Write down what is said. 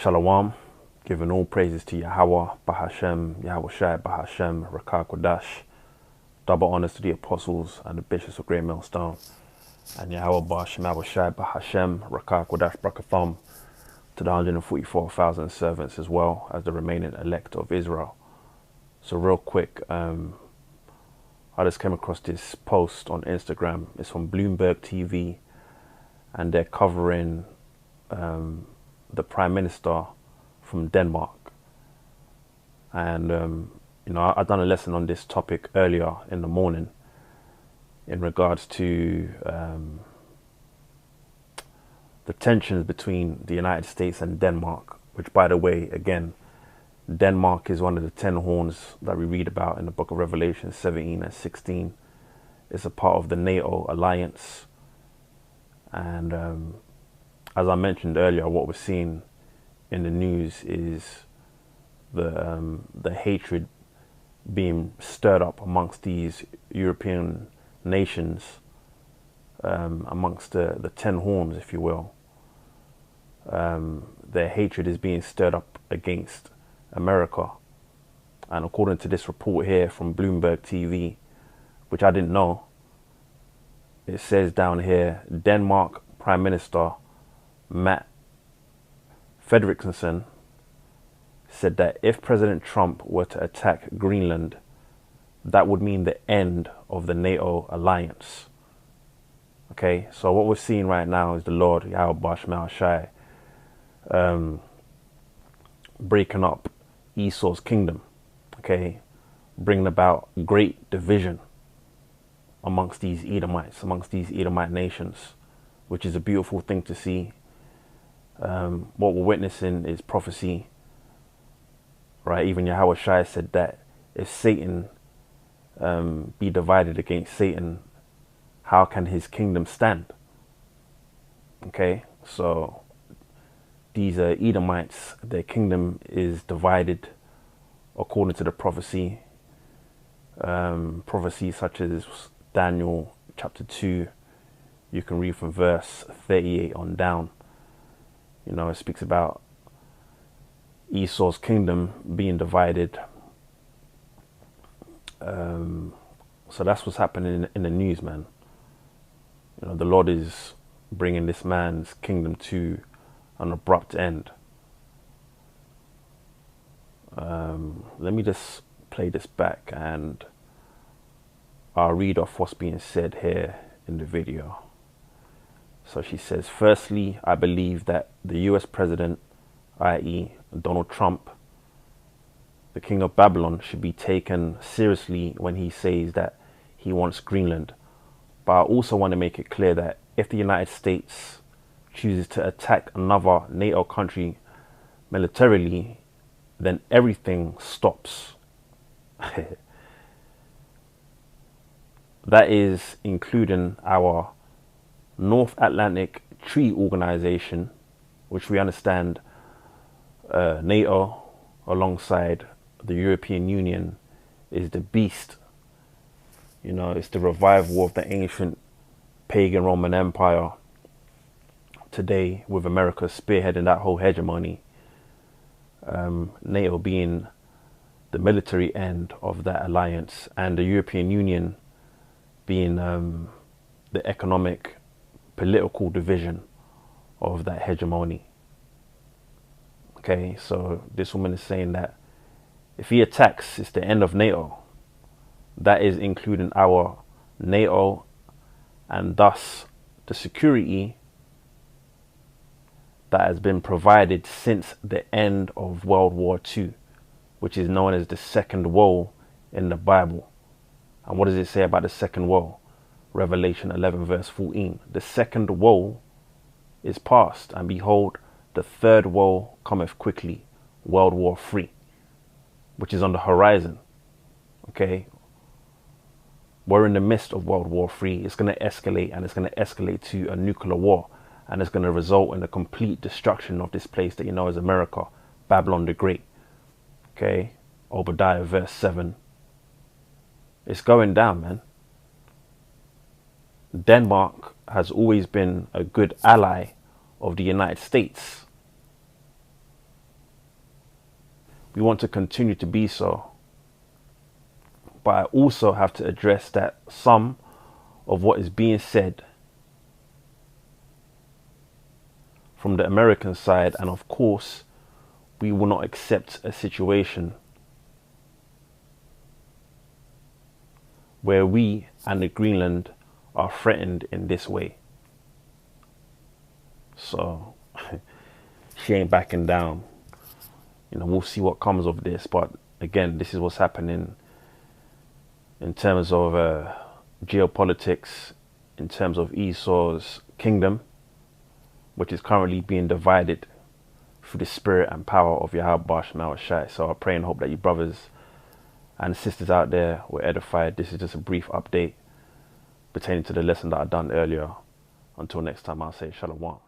Shalom, giving all praises to Yahweh, Bahashem, Yahweh Shai, Bahashem, Rakah Kodash. Double honors to the apostles and the bishops of Great Millstone. And Yahweh Bahashem, Yahweh Shai, Bahashem, Rakah Kodash, Brakatham, to the 144,000 servants as well as the remaining elect of Israel. So real quick, I just came across this post on Instagram. It's from Bloomberg TV, and they're covering the Prime Minister from Denmark. And you know, I've done a lesson on this topic earlier in the morning in regards to the tensions between the United States and Denmark, which, by the way, again, Denmark is one of the 10 horns that we read about in the book of Revelation 17 and 16. It's a part of the NATO alliance. And as I mentioned earlier, what we're seeing in the news is the hatred being stirred up amongst these European nations, amongst the 10 horns, if you will. Their hatred is being stirred up against America. And according to this report here from Bloomberg TV, which I didn't know, it says down here, Denmark Prime Minister Matt Frederiksen said that if President Trump were to attack Greenland, that would mean the end of the NATO alliance. Okay, so what we're seeing right now is the Lord Yahweh Bahashem Shai breaking up Esau's kingdom, okay, bringing about great division amongst these Edomites, amongst these Edomite nations, which is a beautiful thing to see. What we're witnessing is prophecy, right? Even Yahweh Shai said that if Satan be divided against Satan, how can his kingdom stand? Okay, so these Edomites, their kingdom is divided according to the prophecy. Prophecies such as Daniel chapter 2, you can read from verse 38 on down. You know, it speaks about Esau's kingdom being divided. So that's what's happening in the news, man. You know, the Lord is bringing this man's kingdom to an abrupt end. Let me just play this back and I'll read off what's being said here in the video. So she says, firstly, I believe that the US president, i.e. Donald Trump, the king of Babylon, should be taken seriously when he says that he wants Greenland. But I also want to make it clear that if the United States chooses to attack another NATO country militarily, then everything stops. That is including our North Atlantic Treaty Organization, which we understand NATO alongside the European Union is the beast. You know, it's the revival of the ancient pagan Roman Empire today, with America spearheading that whole hegemony. NATO being the military end of that alliance, and the European Union being the economic, political division of that hegemony. Okay, so this woman is saying that if he attacks, it's the end of NATO. That is including our NATO and thus the security that has been provided since the end of World War II, which is known as the second woe in the Bible. And what does it say about the second woe? Revelation 11 verse 14. The second woe is past, and behold, the third woe cometh quickly, World War III, which is on the horizon. Okay, we're in the midst of World War III. It's going to escalate, and it's going to escalate to a nuclear war, and it's going to result in the complete destruction of this place that you know as America, Babylon the Great. Okay, Obadiah verse 7. It's going down, man. Denmark has always been a good ally of the United States. We want to continue to be so. But I also have to address that some of what is being said from the American side, and of course, we will not accept a situation where we and the Greenland are threatened in this way. So she ain't backing down. You know, we'll see what comes of this. But again, this is what's happening in terms of geopolitics, in terms of Esau's kingdom, which is currently being divided through the spirit and power of Yahweh Shema Shai. So I pray and hope that you brothers and sisters out there were edified. This is just a brief update pertaining to the lesson that I done earlier. Until next time, I'll say Shalom.